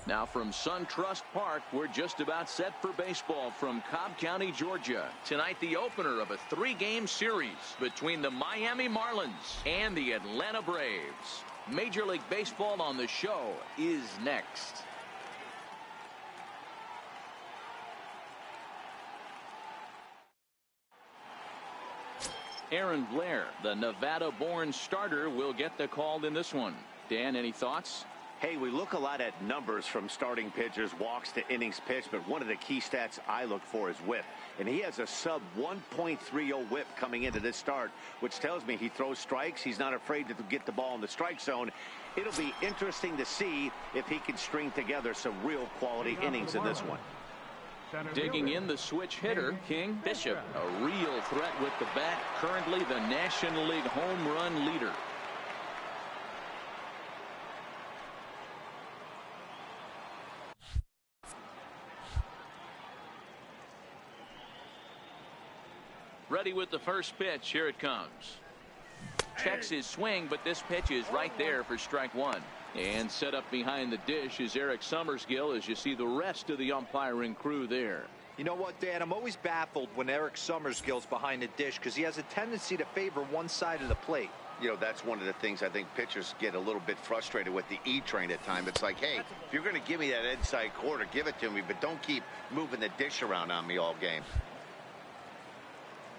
Now from SunTrust Park, we're just about set for baseball from Cobb County, Georgia. Tonight, the opener of a 3-game series between the Miami Marlins and the Atlanta Braves. Major League Baseball on the Show is next. Aaron Blair, the Nevada-born starter, will get the call in this one. Dan, any thoughts? Hey, we look a lot at numbers from starting pitchers, walks to innings pitched, but one of the key stats I look for is whip. And he has a sub 1.30 whip coming into this start, which tells me he throws strikes. He's not afraid to get the ball in the strike zone. It'll be interesting to see if he can string together some real quality innings in this one. Digging in the switch hitter, King Bishop, a real threat with the bat, currently the National League home run leader. Ready with the first pitch. Here it comes. Checks his swing, but this pitch is right there for strike one. And set up behind the dish is Eric Summersgill as you see the rest of the umpiring crew there. You know what, Dan? I'm always baffled when Eric Summersgill's behind the dish because he has a tendency to favor one side of the plate. You know, that's one of the things I think pitchers get a little bit frustrated with the E-train at times. It's like, hey, if you're going to give me that inside quarter, give it to me, but don't keep moving the dish around on me all game.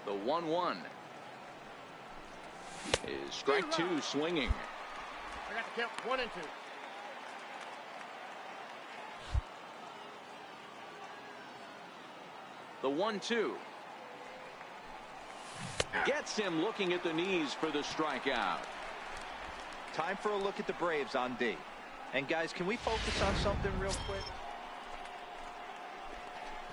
The 1-1 is strike two swinging. I got to count 1 and 2. The 1-2 gets him looking at the knees for the strikeout. Time for a look at the Braves on D. And guys, can we focus on something real quick?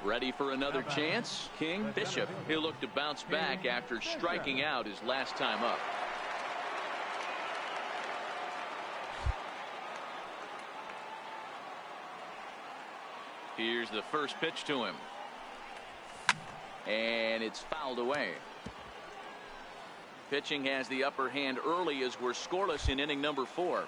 Ready for another chance? King Bishop. He'll look to bounce back after striking out his last time up. Here's the first pitch to him. And it's fouled away. Pitching has the upper hand early as we're scoreless in inning number 4.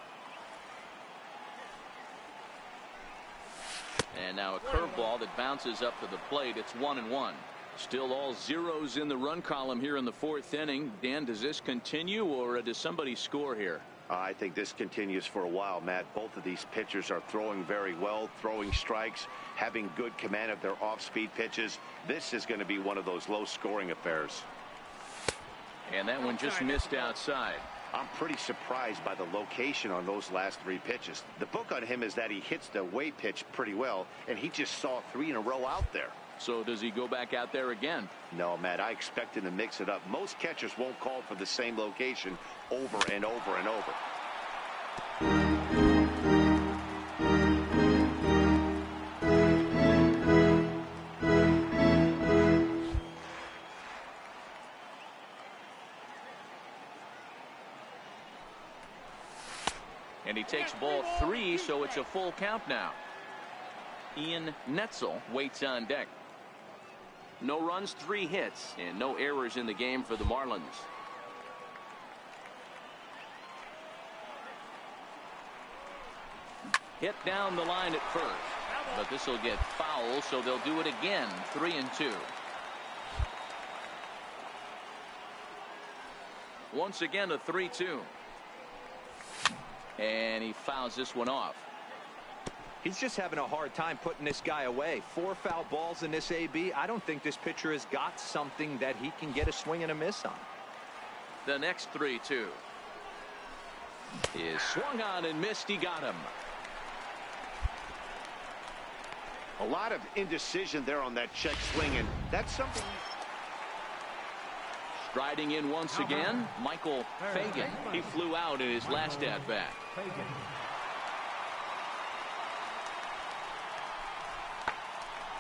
And now a curveball that bounces up to the plate. It's 1-1. Still all zeros in the run column here in the 4th inning. Dan, does this continue or does somebody score here? I think this continues for a while, Matt. Both of these pitchers are throwing very well, throwing strikes, having good command of their off-speed pitches. This is going to be one of those low-scoring affairs. And that one just missed outside. I'm pretty surprised by the location on those last 3 pitches. The book on him is that he hits the away pitch pretty well, and he just saw 3 in a row out there. So does he go back out there again? No, Matt, I expect him to mix it up. Most catchers won't call for the same location over and over and over. And he takes ball 3, so it's a full count now. Ian Netzel waits on deck. No runs, 3 hits, and no errors in the game for the Marlins. Hit down the line at first, but this will get foul, so they'll do it again. 3-2. Once again a 3-2. And he fouls this one off. He's just having a hard time putting this guy away. 4 foul balls in this AB. I don't think this pitcher has got something that he can get a swing and a miss on. The next 3-2 is swung on and missed. He got him. A lot of indecision there on that check swing, and that's something. Striding in once again, Michael Fagan. He flew out in his last at-bat.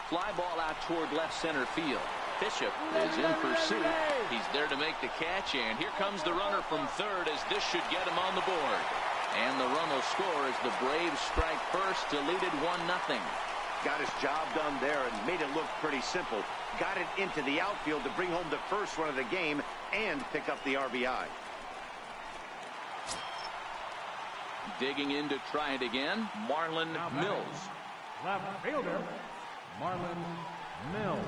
Fly ball out toward left center field. Bishop is in pursuit. He's there to make the catch, and here comes the runner from third as this should get him on the board. And the run will score as the Braves strike first to lead it 1-0. Got his job done there and made it look pretty simple. Got it into the outfield to bring home the first run of the game and pick up the RBI. Digging in to try it again, Marlon Mills. Left fielder, Marlon Mills.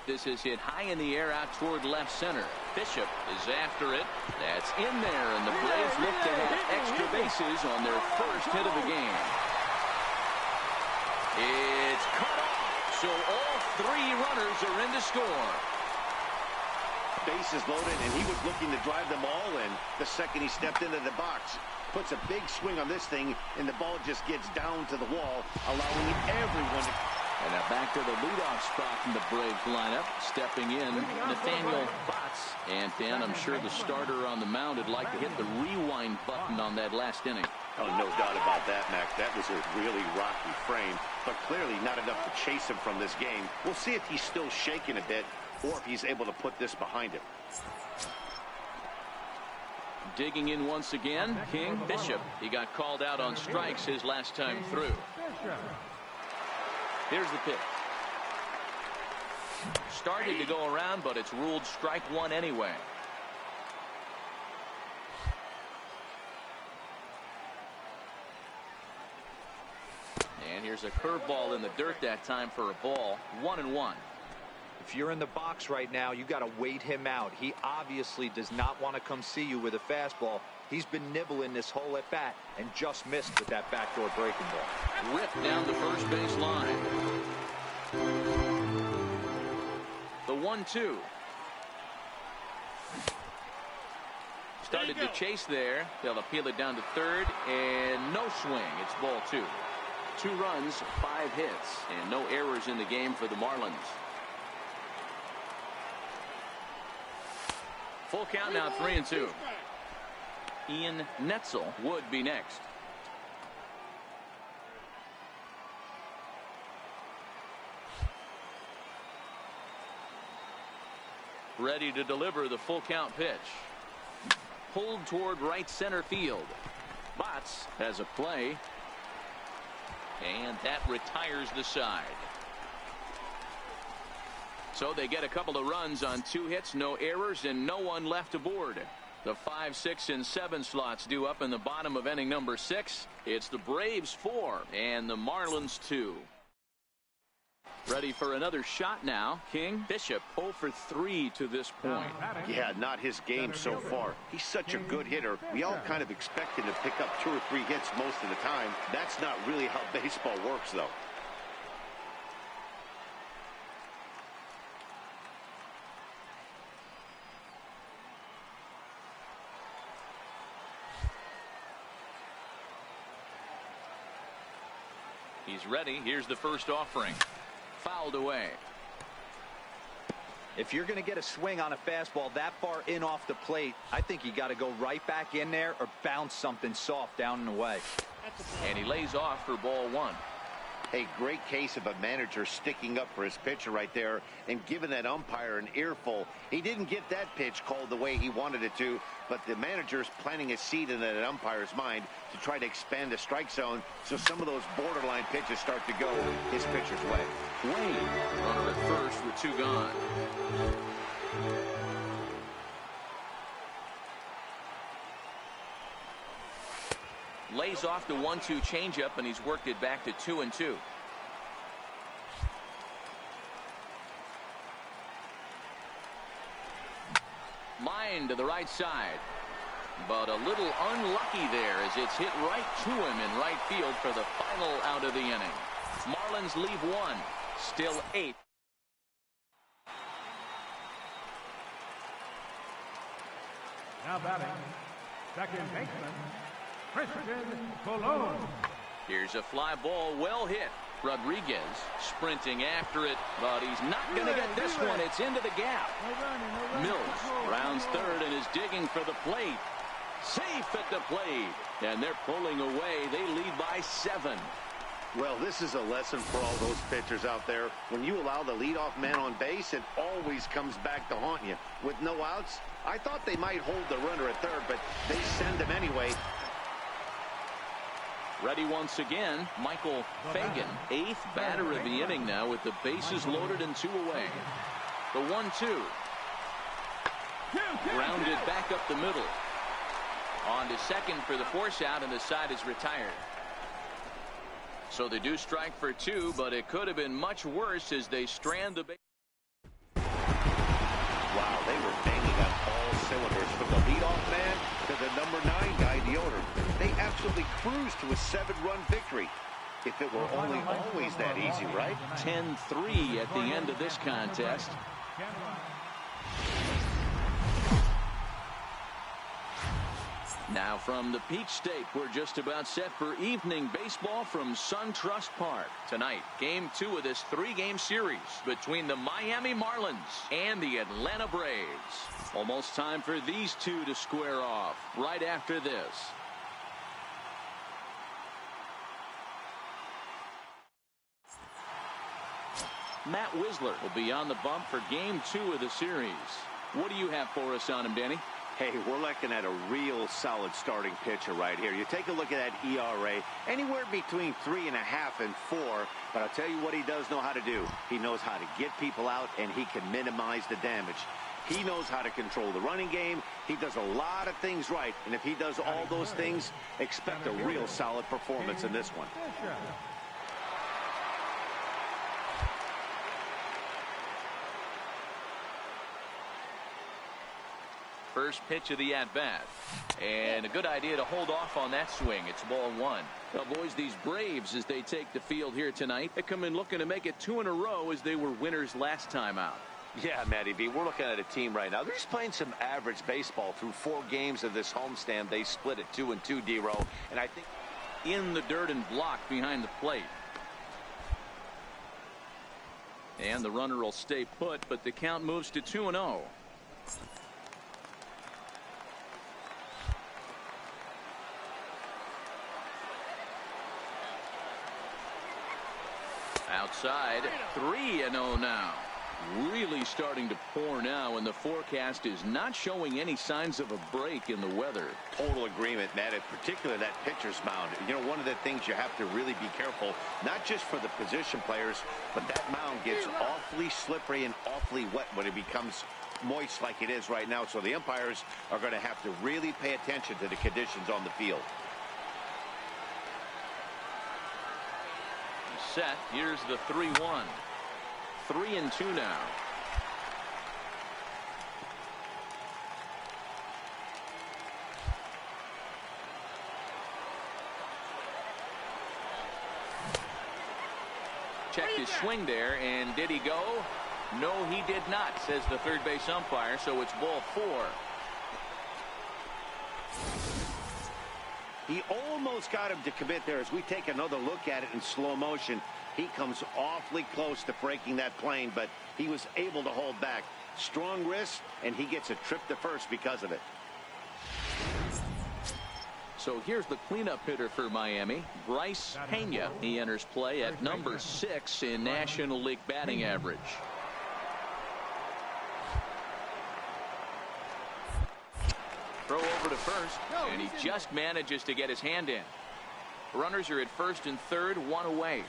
This is hit high in the air out toward left center. Bishop is after it. That's in there, and the Braves look to have extra bases on their first hit of the game. It's cut off, so all three runners are in to score. Bases loaded, and he was looking to drive them all in the second he stepped into the box. Puts a big swing on this thing, and the ball just gets down to the wall, allowing everyone to... And now back to the leadoff spot in the Braves lineup. Stepping in, Nathaniel Botts. And Dan, I'm sure the starter on the mound would like to hit the rewind button on that last inning. Oh, no doubt about that, Mac. That was a really rocky frame, but clearly not enough to chase him from this game. We'll see if he's still shaking a bit or if he's able to put this behind him. Digging in once again, King. Bishop. He got called out on strikes his last time through. Here's the pitch. Started to go around, but it's ruled strike one anyway. And here's a curveball in the dirt that time for a ball. 1-1. If you're in the box right now, you got to wait him out. He obviously does not want to come see you with a fastball. He's been nibbling this whole at bat and just missed with that backdoor breaking ball. Ripped down the first base line. The 1-2. Started to chase there. They'll appeal it down to third, and no swing. It's ball 2. 2 runs, 5 hits, and no errors in the game for the Marlins. Full count now, 3-2. Ian Netzel would be next. Ready to deliver the full count pitch. Pulled toward right center field. Botts has a play. And that retires the side. So they get a couple of runs on 2 hits, no errors, and no one left aboard. The 5, 6, and 7 slots due up in the bottom of inning number 6. It's the Braves 4 and the Marlins 2. Ready for another shot now. King. Bishop 0 for 3 to this point. Yeah, not his game so far. He's such a good hitter. We all kind of expect him to pick up 2 or 3 hits most of the time. That's not really how baseball works, though. He's ready. Here's the first offering. Fouled away. If you're going to get a swing on a fastball that far in off the plate, I think you got to go right back in there or bounce something soft down and away. And he lays off for ball 1. A great case of a manager sticking up for his pitcher right there and giving that umpire an earful. He didn't get that pitch called the way he wanted it to, but the manager's planting a seed in that umpire's mind to try to expand the strike zone so some of those borderline pitches start to go his pitcher's way. Wayne, runner at first with 2 gone. Lays off the 1-2 changeup, and he's worked it back to 2-2. Line to the right side, but a little unlucky there as it's hit right to him in right field for the final out of the inning. Marlins leave 1, still 8. Now batting, second baseman, Christian Colon. Here's a fly ball, well hit. Rodriguez sprinting after it, but he's not going to get this one. It's into the gap. Mills rounds third and is digging for the plate. Safe at the plate, and they're pulling away. They lead by 7. Well, this is a lesson for all those pitchers out there. When you allow the leadoff man on base, it always comes back to haunt you. With no outs, I thought they might hold the runner at third, but they send him anyway. Ready once again, Michael Fagan, 8th batter of the inning now with the bases loaded and 2 away. The 1-2. Grounded back up the middle. On to second for the force out, and the side is retired. So they do strike for 2, but it could have been much worse as they strand the base. Wow, they were banging on all cylinders from the leadoff man to the number 9 guy, the owner. They absolutely cruised to a 7-run victory. If it were only always that easy, right? 10-3 at the end of this contest. Now from the Peach State, we're just about set for evening baseball from SunTrust Park. Tonight, Game 2 of this 3-game series between the Miami Marlins and the Atlanta Braves. Almost time for these two to square off right after this. Matt Wisler will be on the bump for Game 2 of the series. What do you have for us on him, Danny? Hey, we're looking at a real solid starting pitcher right here. You take a look at that ERA, anywhere between 3.5 and 4. But I'll tell you what he does know how to do. He knows how to get people out, and he can minimize the damage. He knows how to control the running game. He does a lot of things right. And if he does all those things, expect a real solid performance in this one. First pitch of the at-bat. And a good idea to hold off on that swing. It's ball 1. Well, boys, these Braves, as they take the field here tonight, they come in looking to make it 2 in a row as they were winners last time out. Yeah, Matty B, we're looking at a team right now. They're just playing some average baseball through 4 games of this homestand. They split at 2-2, D-Row. And I think in the dirt and blocked behind the plate. And the runner will stay put, but the count moves to 2-0. Outside, 3-0 now. Really starting to pour now, and the forecast is not showing any signs of a break in the weather. Total agreement, Matt, in particular that pitcher's mound. You know, one of the things you have to really be careful, not just for the position players, but that mound gets awfully slippery and awfully wet when it becomes moist like it is right now. So the umpires are going to have to really pay attention to the conditions on the field. Set. Here's the 3-1. 3-2 now. Checked his swing there, and did he go? No, he did not, says the third base umpire, so it's ball 4. He almost got him to commit there. As we take another look at it in slow motion, he comes awfully close to breaking that plane, but he was able to hold back. Strong wrist, and he gets a trip to first because of it. So here's the cleanup hitter for Miami, Bryce Pena. He enters play at number 6 in National League batting average. Throw over to first, and he just manages to get his hand in. Runners are at first and third, 1 away.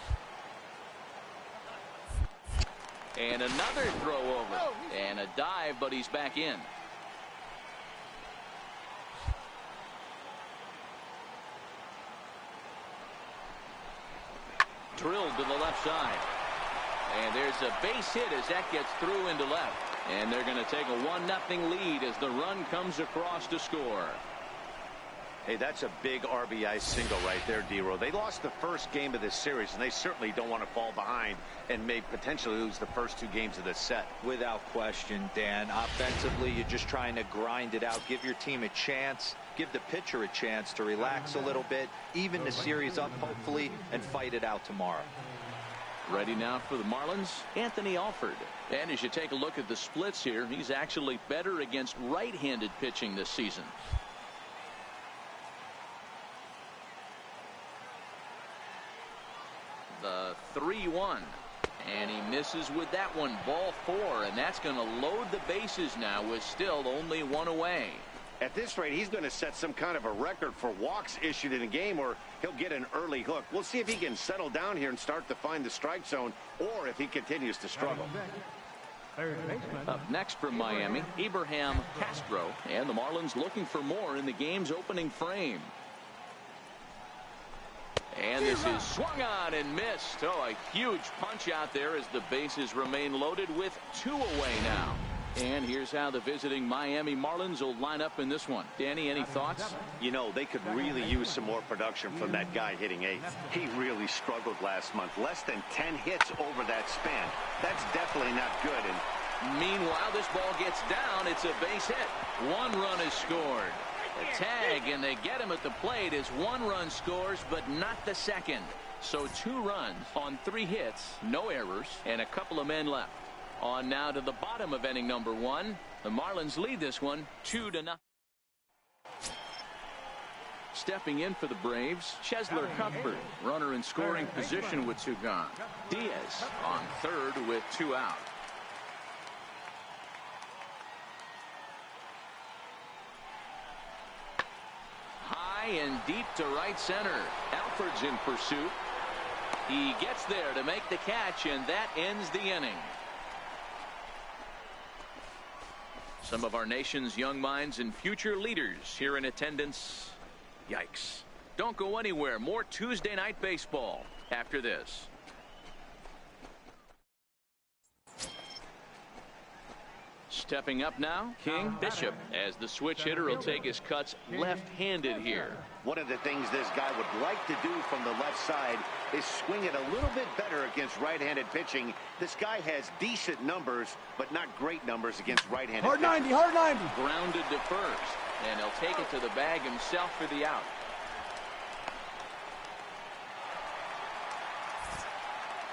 And another throw over, and a dive, but he's back in. Drilled to the left side. And there's a base hit as that gets through into left. And they're going to take a 1-0 lead as the run comes across to score. Hey, that's a big RBI single right there, D-Row. They lost the first game of this series, and they certainly don't want to fall behind and may potentially lose the first 2 games of this set. Without question, Dan. Offensively, you're just trying to grind it out. Give your team a chance. Give the pitcher a chance to relax a little bit. Even the series up, hopefully, and fight it out tomorrow. Ready now for the Marlins, Anthony Alford. And as you take a look at the splits here, he's actually better against right-handed pitching this season. The 3-1. And he misses with that one. Ball 4. And that's going to load the bases now with still only 1 away. At this rate, he's going to set some kind of a record for walks issued in a game, or he'll get an early hook. We'll see if he can settle down here and start to find the strike zone, or if he continues to struggle. Third baseman. Up next from Miami, Abraham Castro, and the Marlins looking for more in the game's opening frame. And this is swung on and missed. Oh, a huge punch out there as the bases remain loaded with 2 away now. And here's how the visiting Miami Marlins will line up in this one. Danny, any thoughts? You know, they could really use some more production from that guy hitting 8th. He really struggled last month. Less than 10 hits over that span. That's definitely not good. And meanwhile, this ball gets down. It's a base hit. 1 run is scored. A tag, and they get him at the plate as 1 run scores, but not the second. So 2 runs on 3 hits, no errors, and a couple of men left. On now to the bottom of inning number 1. The Marlins lead this one 2-0. Stepping in for the Braves, Chesler Cuthbert, runner in scoring position with 2 gone. Diaz on third with 2 out. And deep to right center. Alford's in pursuit. He gets there to make the catch, and that ends the inning. Some of our nation's young minds and future leaders here in attendance. Yikes. Don't go anywhere. More Tuesday night baseball after this. Stepping up now, King Bishop, as the switch hitter will take his cuts left-handed here. One of the things this guy would like to do from the left side is swing it a little bit better against right-handed pitching. This guy has decent numbers, but not great numbers against right-handed pitching. Hard 90. Grounded to first, and he'll take it to the bag himself for the out.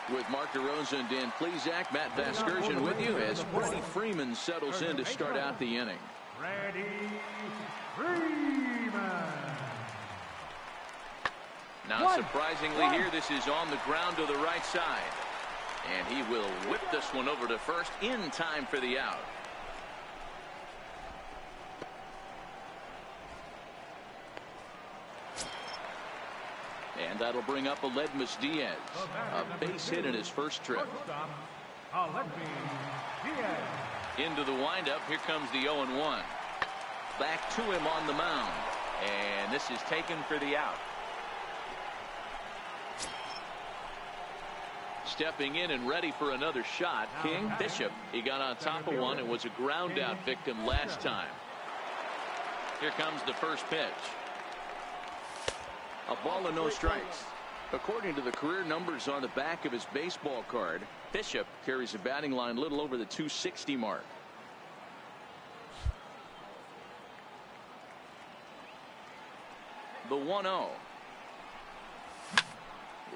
With Mark DeRosa and Dan Plesac, Matt Vasgersian with you as Freddie Freeman settles in to start out the inning. Freddie Freeman. Now, surprisingly here, this is on the ground to the right side. And he will whip this one over to first in time for the out. And that'll bring up Aledmus Diaz, a base hit in his first trip. Into the windup. Here comes the 0-1. Back to him on the mound. And this is taken for the out. Stepping in and ready for another shot, King Bishop. He got on top of one and was a ground out victim last time. Here comes the first pitch. A ball and no strikes. According to the career numbers on the back of his baseball card, Bishop carries a batting line a little over the 260 mark. The 1-0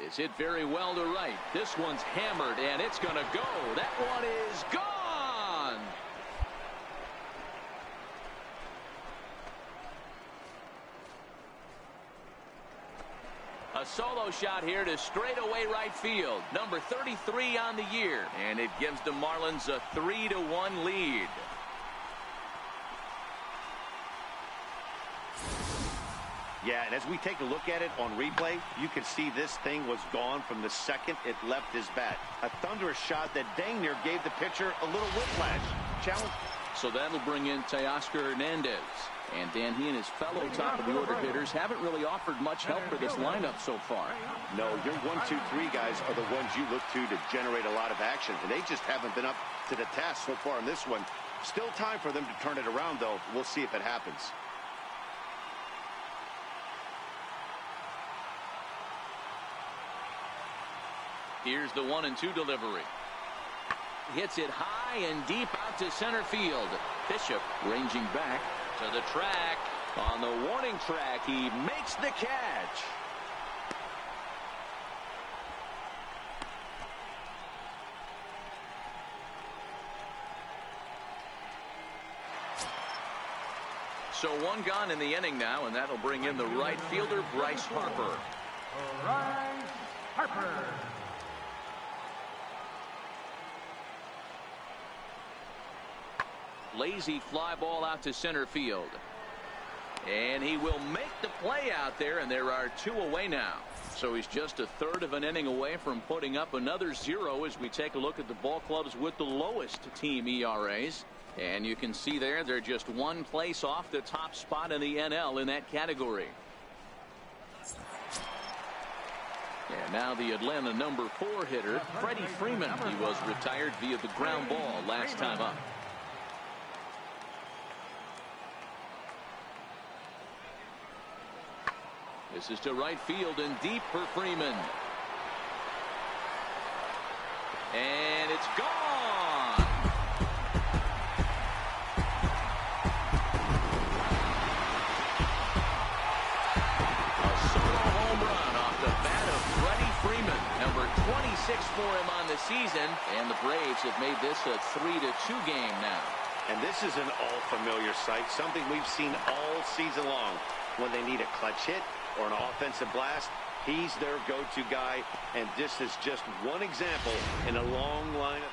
is hit very well to right. This one's hammered, and it's going to go. That one is gone. A solo shot here to straightaway right field. Number 33 on the year. And it gives the Marlins a 3-1 lead. Yeah, and as we take a look at it on replay, you can see this thing was gone from the second it left his bat. A thunderous shot that dang near gave the pitcher a little whiplash. Challenge. So that'll bring in Teoscar Hernandez. And Dan, he and his fellow top-of-the-order hitters haven't really offered much help for this lineup so far. No, your 1, 2, 3 guys are the ones you look to generate a lot of action, and they just haven't been up to the task so far in this one. Still time for them to turn it around, though. We'll see if it happens. Here's the 1-2 delivery. Hits it high and deep out to center field. Bishop ranging back to the track. On the warning track, he makes the catch. So 1 gone in the inning now, and that'll bring in the right fielder, Bryce Harper. Bryce Harper. Lazy fly ball out to center field. And he will make the play out there, and there are 2 away now. So he's just a third of an inning away from putting up another 0 as we take a look at the ball clubs with the lowest team ERAs. And you can see there they're just one place off the top spot in the NL in that category. And now the Atlanta number 4 hitter, Freddie Freeman. He was retired via the ground ball last time up. This is to right field and deep for Freeman. And it's gone. A solo home run off the bat of Freddie Freeman. Number 26 for him on the season. And the Braves have made this a 3-2 game now. And this is an all-familiar sight, something we've seen all season long. When they need a clutch hit or an offensive blast, he's their go-to guy, and this is just one example in a long line of...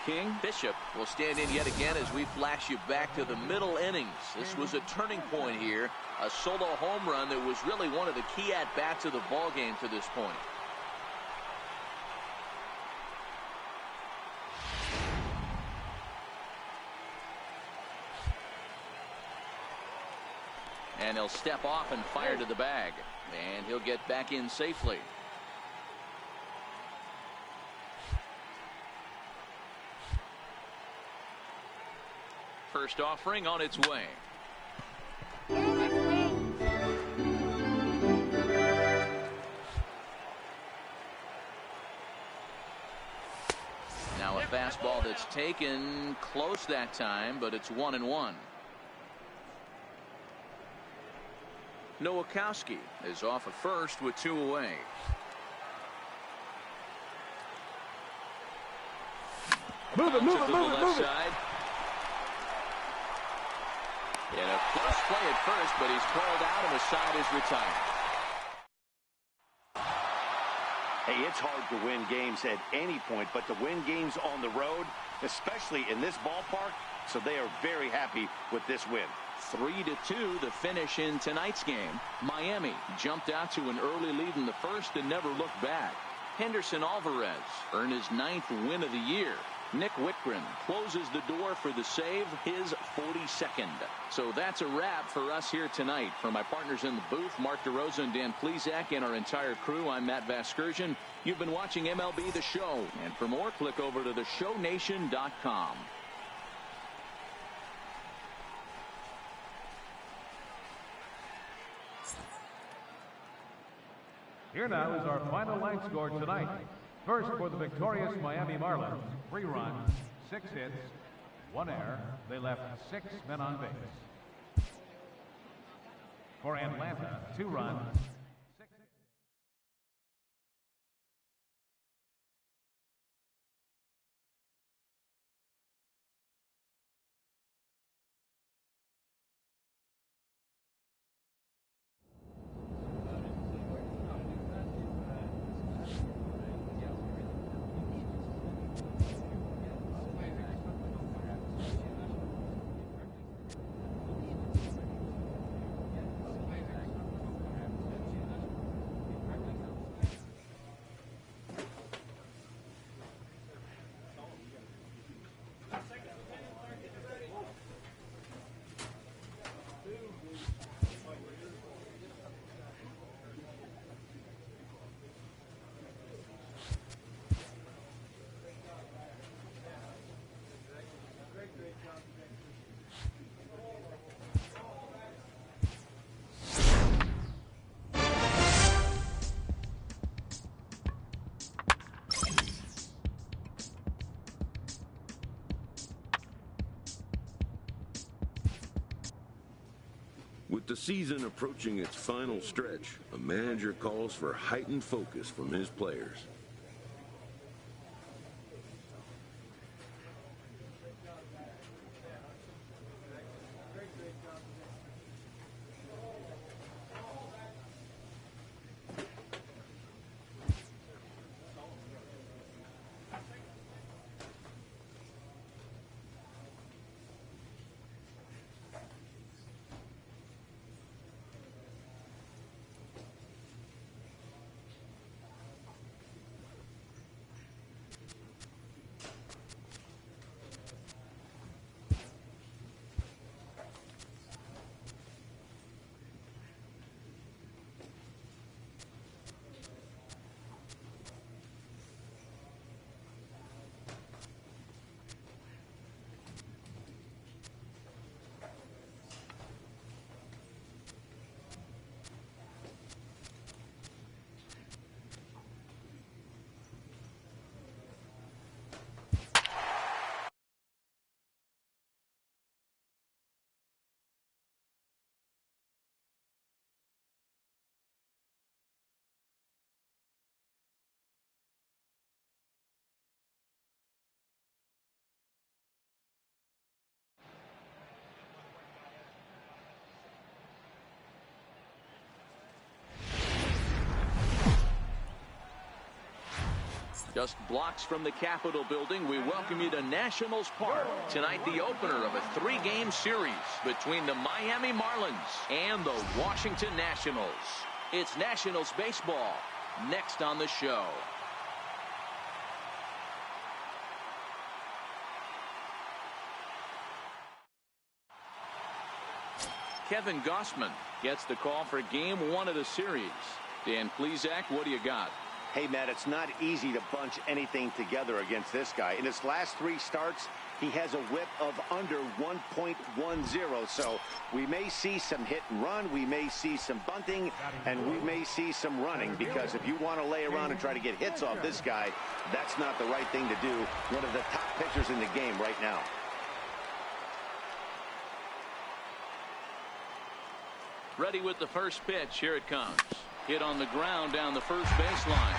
King Bishop will stand in yet again as we flash you back to the middle innings. This was a turning point here, a solo home run that was really one of the key at-bats of the ball game to this point. And he'll step off and fire to the bag. And he'll get back in safely. First offering on its way. Now a fastball that's taken close that time, but it's 1-1. Nowakowski is off at first with 2 away. Move it, move it, To the move it, left move it. side. And a close play at first, but he's called out and the side is retired. Hey, it's hard to win games at any point, but to win games on the road, especially in this ballpark, so they are very happy with this win. 3-2 the finish in tonight's game. Miami jumped out to an early lead in the first and never looked back. Henderson Alvarez earned his 9th win of the year. Nick Whitgren closes the door for the save, his 42nd. So that's a wrap for us here tonight. For my partners in the booth, Mark DeRosa and Dan Plesac, and our entire crew, I'm Matt Vasgersian. You've been watching MLB The Show. And for more, click over to theshownation.com. Here now is our final line score tonight. First, for the victorious Miami Marlins, 3 runs, 6 hits, 1 error. They left 6 men on base. For Atlanta, 2 runs, 6 hits. With the season approaching its final stretch, a manager calls for heightened focus from his players. Just blocks from the Capitol building, we welcome you to Nationals Park. Tonight, the opener of a 3-game series between the Miami Marlins and the Washington Nationals. It's Nationals baseball next on the show. Kevin Gossman gets the call for game 1 of the series. Dan Plesac, what do you got? Hey, Matt, it's not easy to bunch anything together against this guy. In his last 3 starts, he has a whip of under 1.10. So we may see some hit and run. We may see some bunting, and we may see some running, because if you want to lay around and try to get hits off this guy, that's not the right thing to do. One of the top pitchers in the game right now. Ready with the first pitch. Here it comes. Hit on the ground down the first baseline.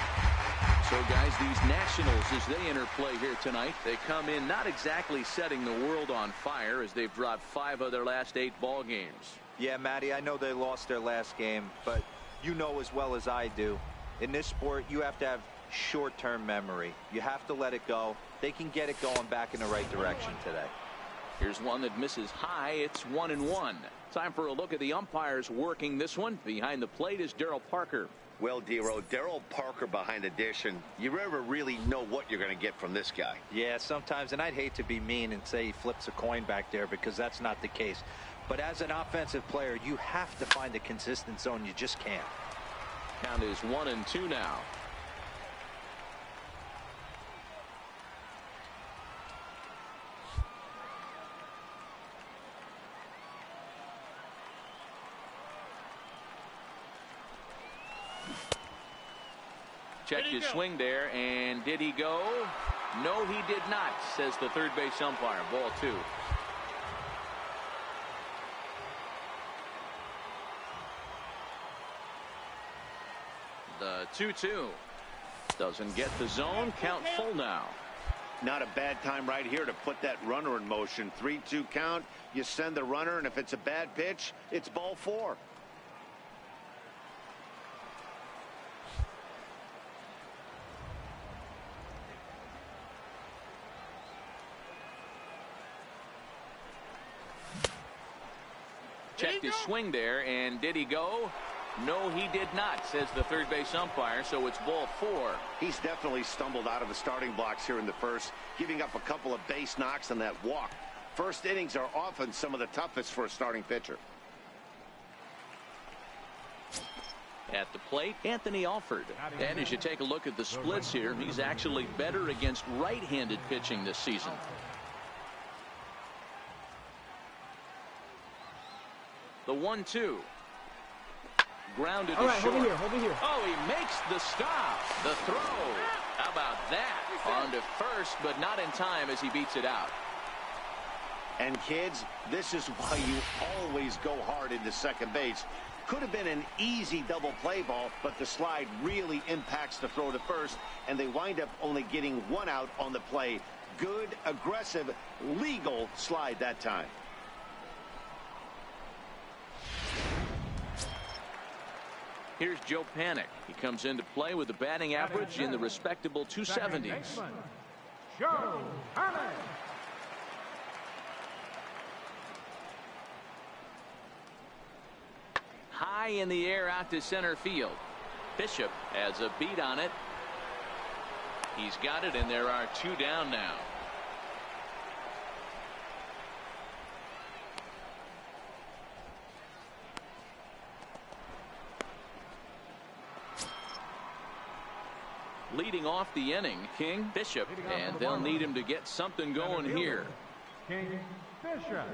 So, guys, these Nationals, as they interplay here tonight, they come in not exactly setting the world on fire, as they've dropped 5 of their last 8 ball games. Yeah, Matty, I know they lost their last game, but you know as well as I do, in this sport, you have to have short-term memory. You have to let it go. They can get it going back in the right direction today. Here's one that misses high. It's 1-1. Time for a look at the umpires working this one. Behind the plate is Darryl Parker. Well, Dero, Darryl Parker behind the dish, and you never really know what you're going to get from this guy. Yeah, sometimes, and I'd hate to be mean and say he flips a coin back there, because that's not the case. But as an offensive player, you have to find a consistent zone. You just can't. Count is 1-2 now. Checked his swing there, and did he go? No, he did not, says the third base umpire. Ball 2. The 2-2 doesn't get the zone. Count full now. Not a bad time right here to put that runner in motion. 3-2 count. You send the runner, and if it's a bad pitch, it's ball 4. Checked his swing there, and did he go? No, he did not, says the third base umpire, so it's ball 4. He's definitely stumbled out of the starting blocks here in the first, giving up a couple of base knocks on that walk. First innings are often some of the toughest for a starting pitcher. At the plate, Anthony Alford. And as you take a look at the splits here, he's actually better against right-handed pitching this season. The 1-2. Grounded to short. Over here. Oh, he makes the stop. The throw. How about that? On to first, but not in time as he beats it out. And kids, this is why you always go hard into second base. Could have been an easy double play ball, but the slide really impacts the throw to first, and they wind up only getting 1 out on the play. Good, aggressive, legal slide that time. Here's Joe Panik. He comes into play with a batting average in the respectable 270s. Joe Panik. High in the air out to center field. Bishop has a beat on it. He's got it, and there are 2 down now. Leading off the inning, King, Bishop, and they'll need him to get something going here. King Bishop.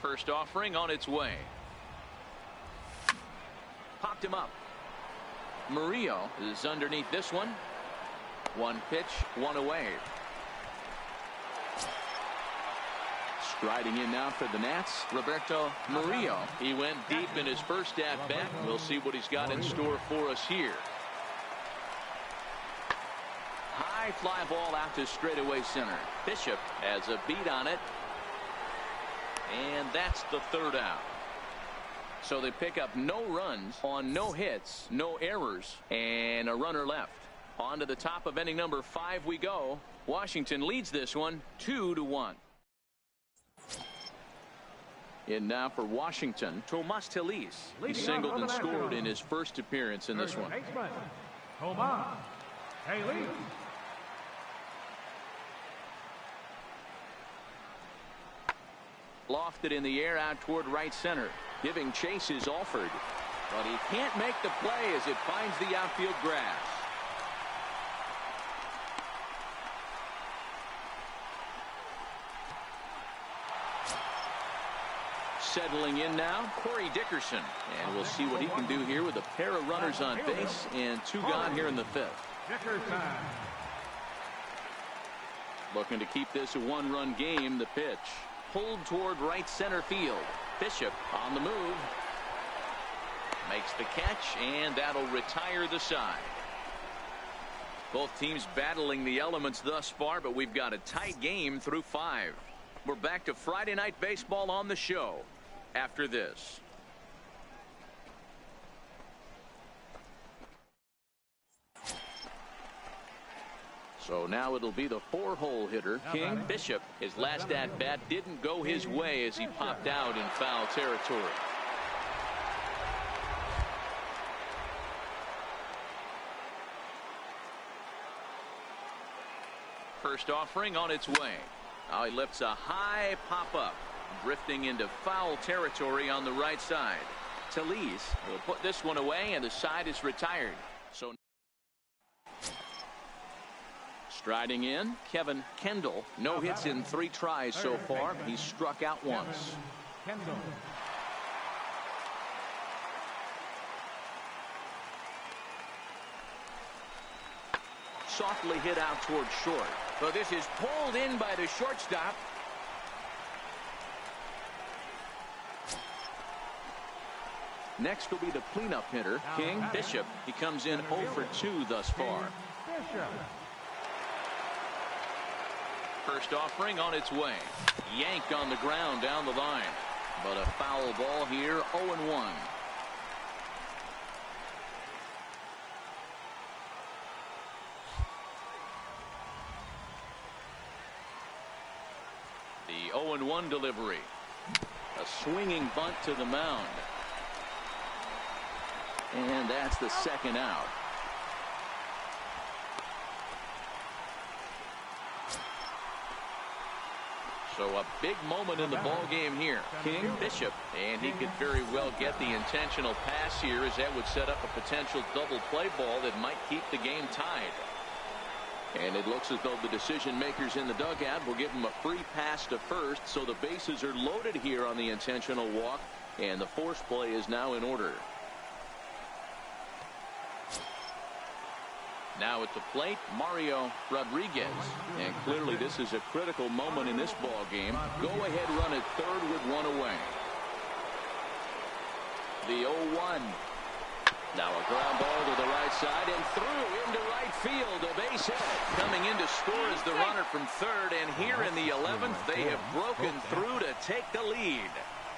First offering on its way. Popped him up. Murillo is underneath this one. 1 pitch, 1 away. Striding in now for the Nats, Roberto Murillo. He went deep in his first at bat. We'll see what he's got in store for us here. High fly ball out to straightaway center. Bishop has a beat on it. And that's the third out. So they pick up no runs on no hits, no errors, and a runner left. On to the top of inning number 5 we go. Washington leads this one 2-1. In now for Washington, Tomas Telis. He singled and scored in his first appearance in this one. Tomas Telis. Lofted in the air out toward right center. Giving chase is Alford. But he can't make the play as it finds the outfield grass. Settling in now, Corey Dickerson. And we'll see what he can do here with a pair of runners on base and 2 gone here in the 5th. Dickerson. Looking to keep this a 1-run game. The pitch. Pulled toward right center field. Bishop on the move. Makes the catch, and that'll retire the side. Both teams battling the elements thus far, but we've got a tight game through 5. We're back to Friday Night Baseball on the show after this. So now it'll be the 4-hole hitter, King. Bishop, his last at-bat didn't go his way as he popped out in foul territory. First offering on its way. Now he lifts a high pop-up, drifting into foul territory on the right side. Telis will put this one away, and the side is retired. So striding in, Kevin Kendall. No hits in 3 tries so far. He's struck out once. Kendall. Softly hit out toward short. So this is pulled in by the shortstop. Next will be the cleanup hitter, King. Bishop. He comes in 0 for 2 thus far. Bishop. First offering on its way. Yanked on the ground down the line. But a foul ball here, 0-1. The 0-1 delivery. A swinging bunt to the mound. And that's the second out. So a big moment in the ball game here. King, Bishop, and he could very well get the intentional pass here, as that would set up a potential double play ball that might keep the game tied. And it looks as though the decision makers in the dugout will give him a free pass to first, so the bases are loaded here on the intentional walk, and the force play is now in order. Now at the plate, Mario Rodriguez. And clearly this is a critical moment in this ball game. Go ahead run at third with 1 away. The 0-1. Now a ground ball to the right side and through into right field. A base hit. Coming in to score is the runner from third. And here in the 11th, they have broken through to take the lead.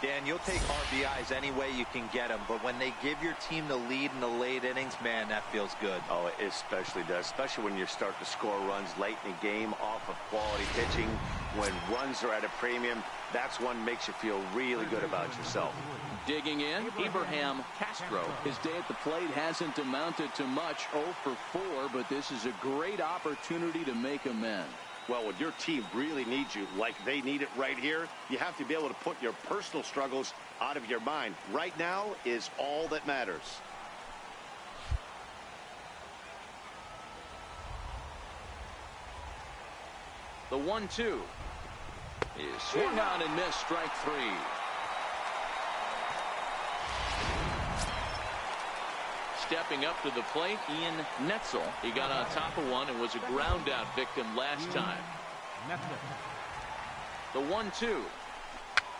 Dan, you'll take RBIs any way you can get them, but when they give your team the lead in the late innings, man, that feels good. Oh, it especially does, especially when you start to score runs late in the game off of quality pitching. When runs are at a premium, that's one makes you feel really good about yourself. Digging in, Abraham Castro. His day at the plate hasn't amounted to much, 0 for 4, but this is a great opportunity to make amends. Well, when your team really needs you, like they need it right here, you have to be able to put your personal struggles out of your mind. Right now is all that matters. The 1-2 is swung on and missed, strike 3. Stepping up to the plate, Ian Netzel. He got on top of one and was a ground out victim last time. The 1-2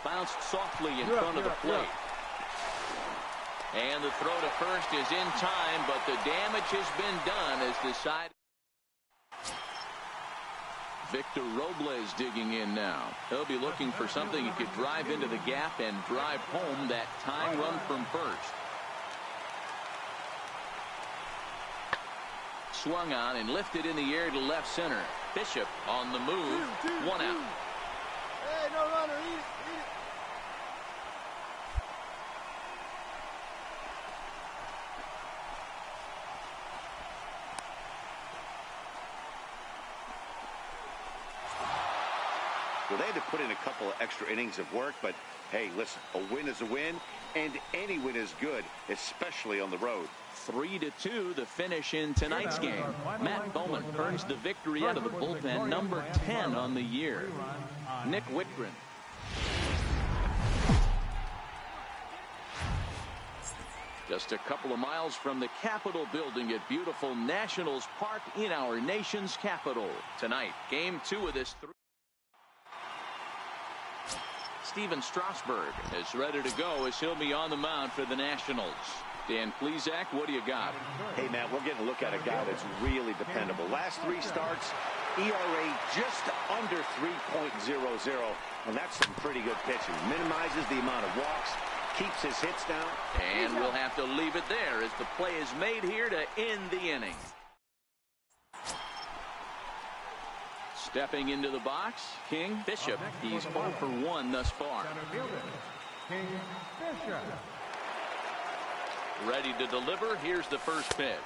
bounced softly in front of the plate. And the throw to first is in time, but the damage has been done as the side. Victor Robles digging in now. He'll be looking for something he could drive into the gap and drive home that tying run from first. Swung on and lifted in the air to left center. Bishop on the move. 1 out. Hey, no runner. Eat it. Well, they had to put in a couple of extra innings of work, but hey, listen, a win is a win, and any win is good, especially on the road. 3-2 the finish in tonight's game. Matt Bowman earns the victory out of the bullpen, number 10 on the year. Nick Whitgren. Just a couple of miles from the Capitol building at beautiful Nationals Park in our nation's capital. Tonight, game 2 of this Steven Strasburg is ready to go as he'll be on the mound for the Nationals. Dan Plesac, what do you got? Hey, Matt, we're getting a look at a guy that's really dependable. Last 3 starts, ERA just under 3.00, and that's some pretty good pitching. Minimizes the amount of walks, keeps his hits down. And we'll have to leave it there as the play is made here to end the inning. Stepping into the box, King Bishop. He's 0 for 1 thus far. King Bishop. Ready to deliver. Here's the first pitch.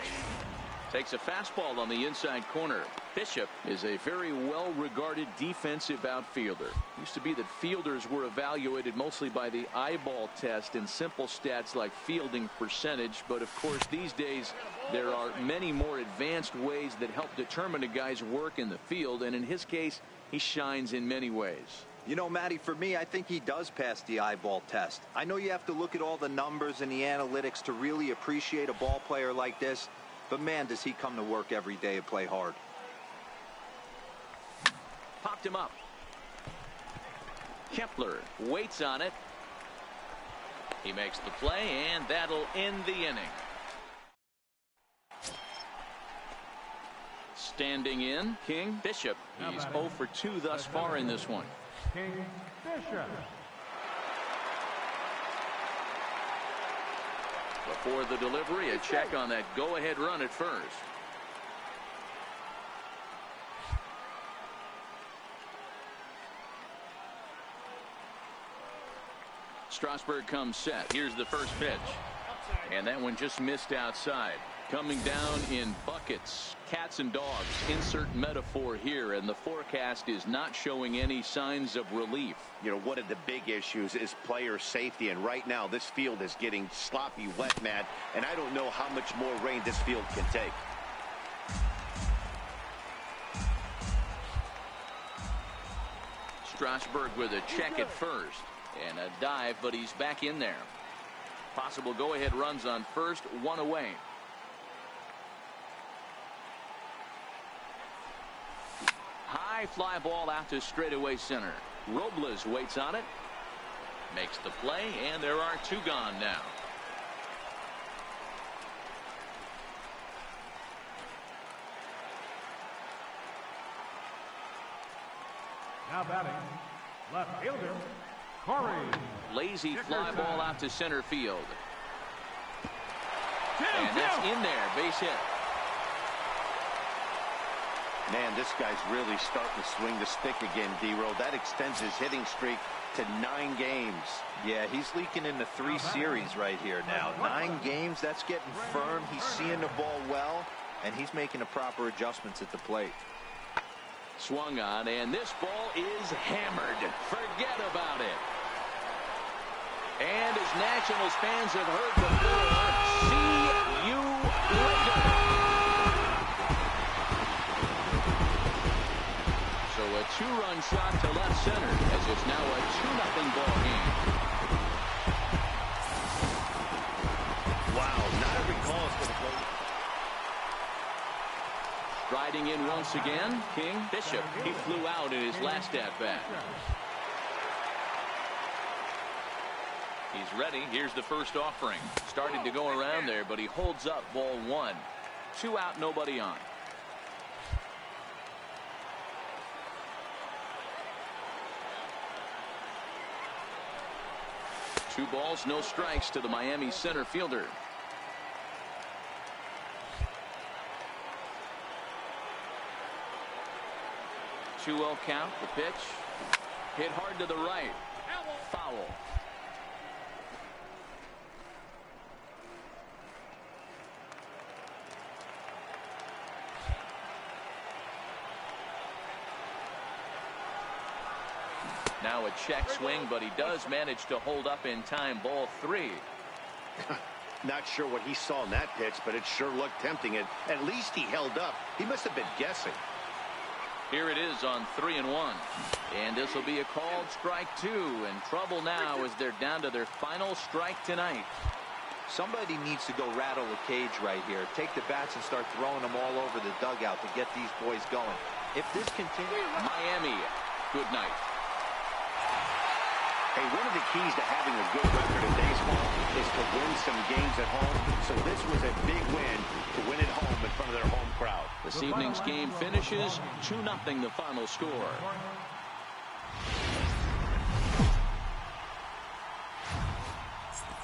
Takes a fastball on the inside corner. Bishop is a very well-regarded defensive outfielder. Used to be that fielders were evaluated mostly by the eyeball test and simple stats like fielding percentage. But of course, these days, there are many more advanced ways that help determine a guy's work in the field. And in his case, he shines in many ways. You know, Matty, for me, I think he does pass the eyeball test. I know you have to look at all the numbers and the analytics to really appreciate a ball player like this. But, man, does he come to work every day and play hard. Popped him up. Kepler waits on it. He makes the play, and that'll end the inning. Standing in, King Bishop. He's 0 for 2 thus far in this one. King Bishop. Before the delivery, a check on that go-ahead run at first. Strasburg comes set. Here's the first pitch. And that one just missed outside. Coming down in buckets. Cats and dogs. Insert metaphor here, and the forecast is not showing any signs of relief. You know, one of the big issues is player safety, and right now this field is getting sloppy wet, Matt, and I don't know how much more rain this field can take. Strasburg with a check at first and a dive, but he's back in there. Possible go-ahead runs on first, 1 away. High fly ball out to straightaway center. Robles waits on it, makes the play, and there are 2 gone now. Now batting, left fielder, Corey. Lazy fly ball out to center field. And that's in there, base hit. Man, this guy's really starting to swing the stick again, D-Row. That extends his hitting streak to 9 games. Yeah, he's leaking into 3 series right here now. 9 games, that's getting firm. He's seeing the ball well, and he's making the proper adjustments at the plate. Swung on, and this ball is hammered. Forget about it. And as Nationals fans have heard before, see you later. So a 2-run shot to left center as it's now a 2-0 ball game. Wow, not every call is going to go. Striding in once again, King Bishop. He flew out in his last at-bat. He's ready. Here's the first offering. Started to go around there, but he holds up ball 1. 2 out, nobody on. 2 balls, no strikes to the Miami center fielder. 2-0 count. The pitch hit hard to the right. Foul. Now a check swing, but he does manage to hold up in time. Ball 3. Not sure what he saw in that pitch, but it sure looked tempting. And at least he held up. He must have been guessing. Here it is on 3-1. And this will be a called strike 2. And trouble now as they're down to their final strike tonight. Somebody needs to go rattle the cage right here. Take the bats and start throwing them all over the dugout to get these boys going. If this continues... Miami, good night. Hey, one of the keys to having a good record in baseball is to win some games at home. So this was a big win to win at home in front of their home crowd. This evening's game finishes 2-0 the final score.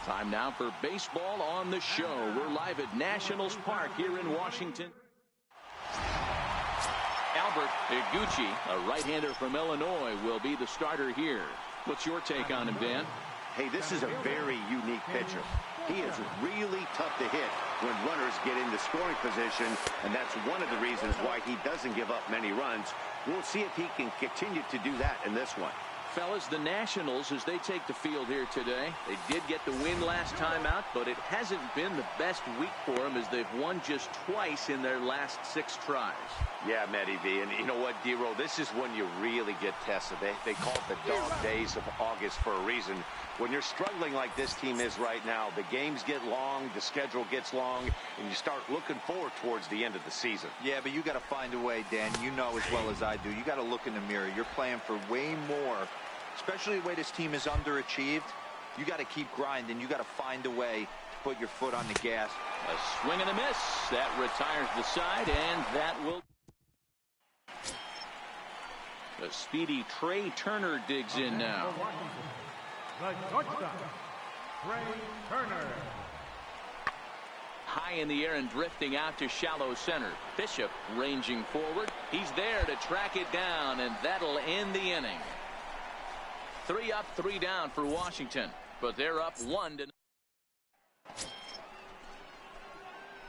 Time now for baseball on the show. We're live at Nationals Park here in Washington. Albert Iguchi, a right-hander from Illinois, will be the starter here. What's your take on him, Dan? Hey, this is a very unique pitcher. He is really tough to hit when runners get into scoring position, and that's one of the reasons why he doesn't give up many runs. We'll see if he can continue to do that in this one. Fellas, the Nationals, as they take the field here today, they did get the win last time out, but it hasn't been the best week for them as they've won just twice in their last 6 tries. Yeah, Matty V, and you know what, D-Roll, this is when you really get tested. They call it the dog days of August for a reason. When you're struggling like this team is right now, the games get long, the schedule gets long, and you start looking forward towards the end of the season. Yeah, but you got to find a way, Dan. You know as well as I do. You got to look in the mirror. You're playing for way more, especially the way this team is underachieved. You got to keep grinding. You got to find a way to put your foot on the gas. A swing and a miss. That retires the side, and that will... The speedy Trey Turner digs in now. The shortstop, Trey Turner. High in the air and drifting out to shallow center. Bishop ranging forward. He's there to track it down, and that'll end the inning. 3 up, 3 down for Washington, but they're up 1-0.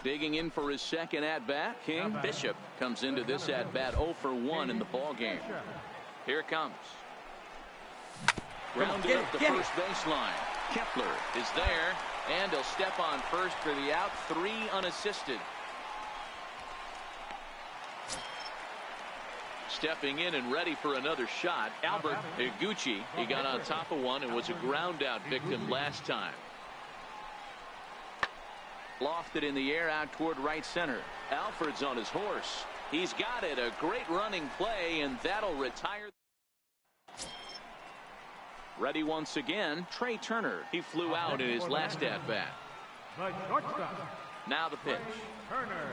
Digging in for his second at-bat, King. Bishop comes into this at-bat 0 for 1 in the ballgame. Here it comes. Grounded up the first baseline. Kepler is there, and he'll step on first for the out. 3 unassisted. Stepping in and ready for another shot, Albert Iguchi. He got on top of one and was a ground out victim last time. Lofted in the air out toward right center. Alfred's on his horse. He's got it. A great running play, and that'll retire. Ready once again, Trey Turner. He flew out in his last at-bat. The shortstop. Now the pitch. Turner.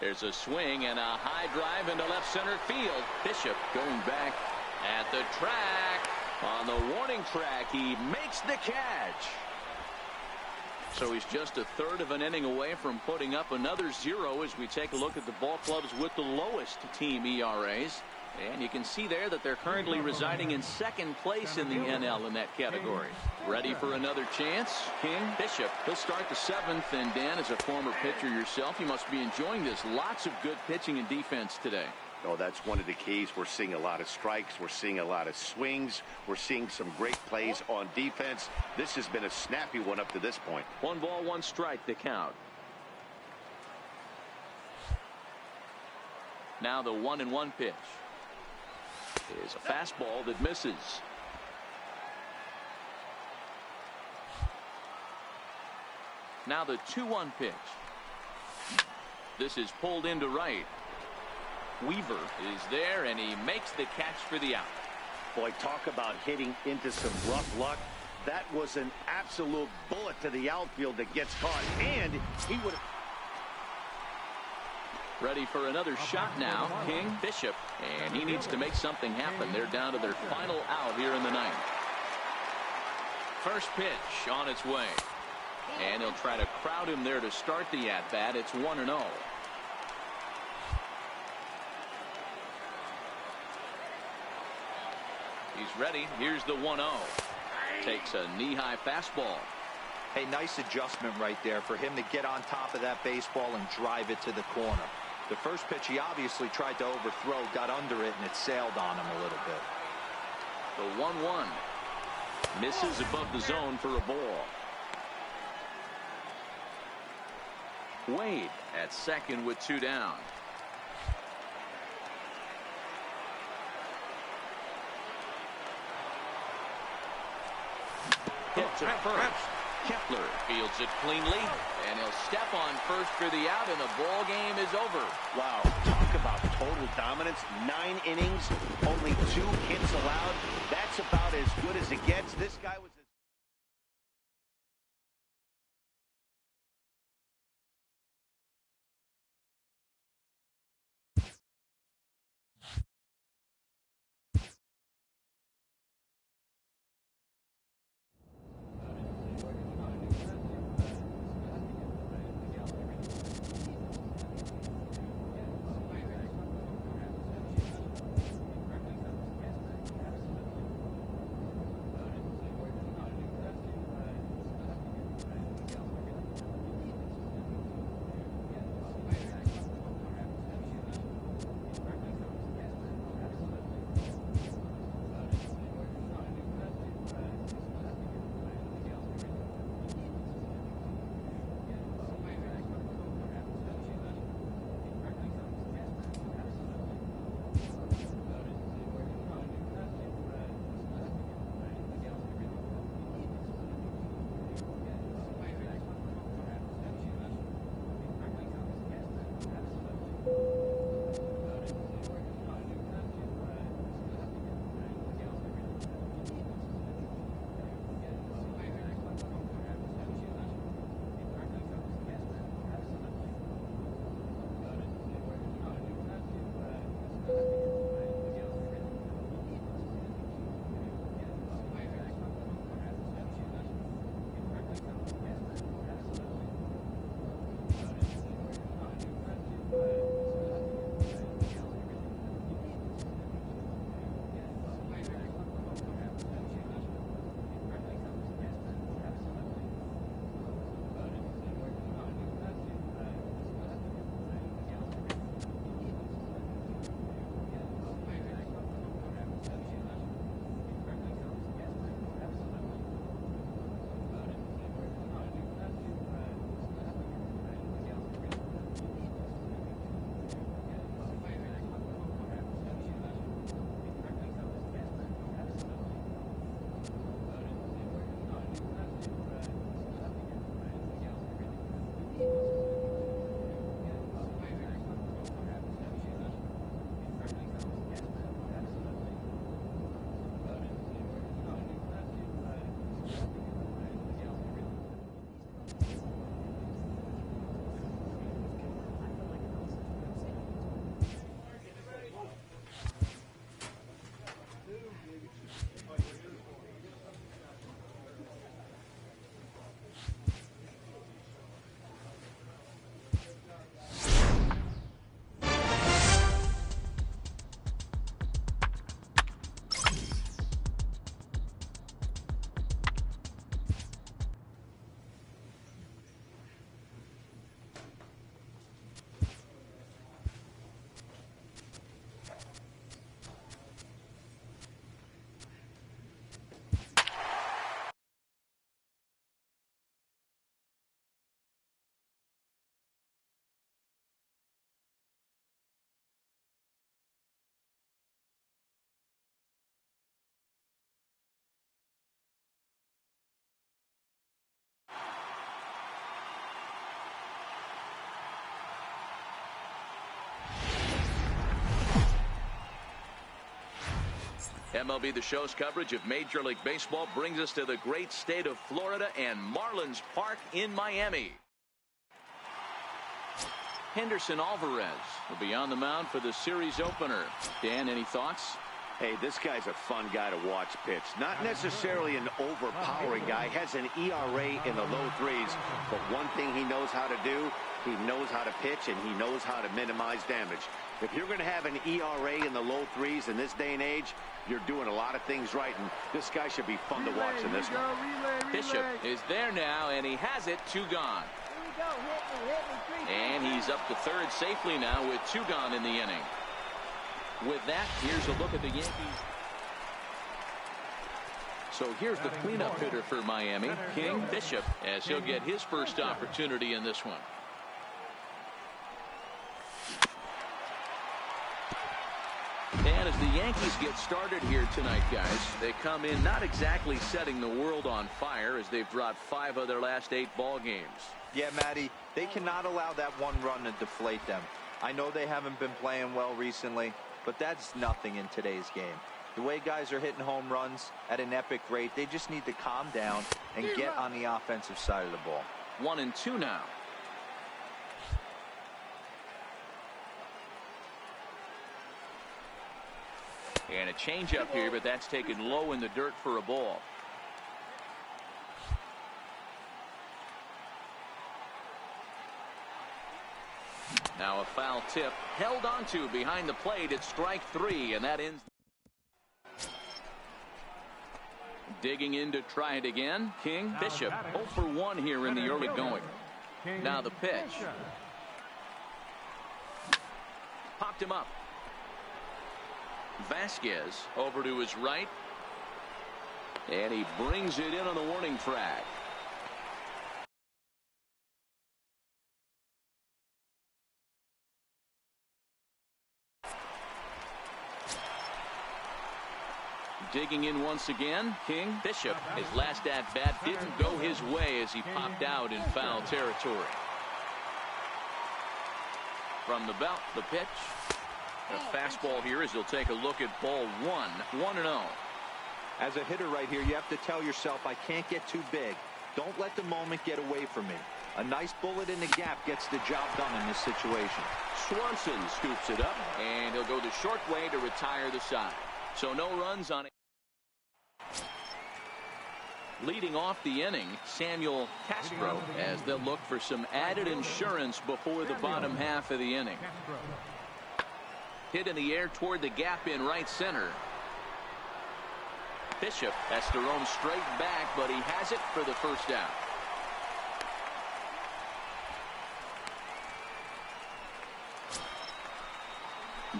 There's a swing and a high drive into left center field. Bishop going back at the track. On the warning track, he makes the catch. So he's just a third of an inning away from putting up another 0 as we take a look at the ball clubs with the lowest team ERAs. And you can see there that they're currently residing in second place in the NL in that category. Ready for another chance? King. Bishop. He'll start the 7th. And Dan, as a former pitcher yourself, you must be enjoying this. Lots of good pitching and defense today. Oh, that's one of the keys. We're seeing a lot of strikes. We're seeing a lot of swings. We're seeing some great plays on defense. This has been a snappy one up to this point. 1 ball, 1 strike, the count. Now the 1-1 pitch is a fastball that misses. Now the 2-1 pitch. This is pulled into right. Weaver is there, and he makes the catch for the out. Boy, talk about hitting into some rough luck. That was an absolute bullet to the outfield that gets caught, and he would have... Ready for another shot now, King. Bishop, and he needs to make something happen. They're down to their final out here in the 9th. First pitch on its way. And he'll try to crowd him there to start the at-bat. It's 1-0. He's ready. Here's the 1-0. Takes a knee-high fastball. Hey, nice adjustment right there for him to get on top of that baseball and drive it to the corner. The first pitch he obviously tried to overthrow, got under it, and it sailed on him a little bit. The 1-1. Misses above the zone for a ball. Wade at second with 2 down. Hit to first. Kepler fields it cleanly, and he'll step on first for the out, and the ball game is over. Wow, talk about total dominance. 9 innings, only 2 hits allowed. That's about as good as it gets. This guy was... MLB The Show's coverage of Major League Baseball brings us to the great state of Florida and Marlins Park in Miami. Henderson Alvarez will be on the mound for the series opener. Dan, any thoughts? Hey, this guy's a fun guy to watch pitch. Not necessarily an overpowering guy. Has an ERA in the low threes. But one thing he knows how to do, he knows how to pitch, and he knows how to minimize damage. If you're going to have an ERA in the low threes in this day and age, you're doing a lot of things right, and this guy should be fun to watch in this one. Bishop is there now, and he has it. 2 gone. And he's up to third safely now with 2 gone in the inning. With that, here's a look at the Yankees. So here's the cleanup hitter for Miami, King Bishop, as he'll get his first opportunity in this one. And as the Yankees get started here tonight, guys, they come in not exactly setting the world on fire, as they've dropped 5 of their last 8 ball games. Yeah, Matty, they cannot allow that one run to deflate them. I know they haven't been playing well recently, but that's nothing in today's game. The way guys are hitting home runs at an epic rate, they just need to calm down and get on the offensive side of the ball. 1-2 now. And a changeup here, but that's taken low in the dirt for a ball. Now a foul tip held onto behind the plate. It's strike 3, and that ends. Digging in to try it again, King Bishop 0 for 1 here in the early going. Now the pitch. Popped him up. Vasquez over to his right, and he brings it in on the warning track. Digging in once again, King Bishop. His last at bat didn't go his way as he popped out in foul territory. From the belt, the pitch. A fastball here as he'll take a look at ball 1. 1-0. As a hitter right here, you have to tell yourself, I can't get too big. Don't let the moment get away from me. A nice bullet in the gap gets the job done in this situation. Swanson scoops it up, and he'll go the short way to retire the side. So no runs on it. Leading off the inning, Samuel Castro, as they'll look for some added insurance before the bottom half of the inning. Hit in the air toward the gap in right center. Bishop has to roam straight back, but he has it for the first out.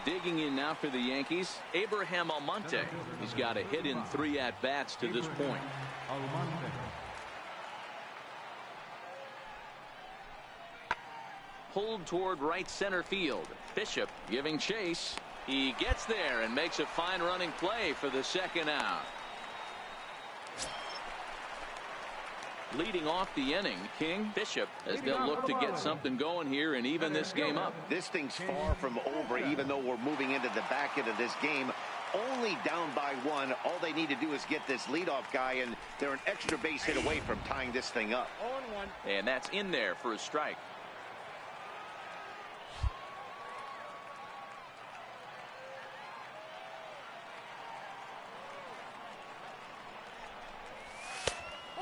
Digging in now for the Yankees, Abraham Almonte. He's got a hit in 3 at-bats to this point. Pulled toward right center field. Bishop giving chase. He gets there and makes a fine running play for the second out. Leading off the inning, King Bishop, as they'll look to get something going here and even this game up. This thing's far from over, even though we're moving into the back end of this game. Only down by 1. All they need to do is get this leadoff guy, and they're an extra base hit away from tying this thing up. And that's in there for a strike.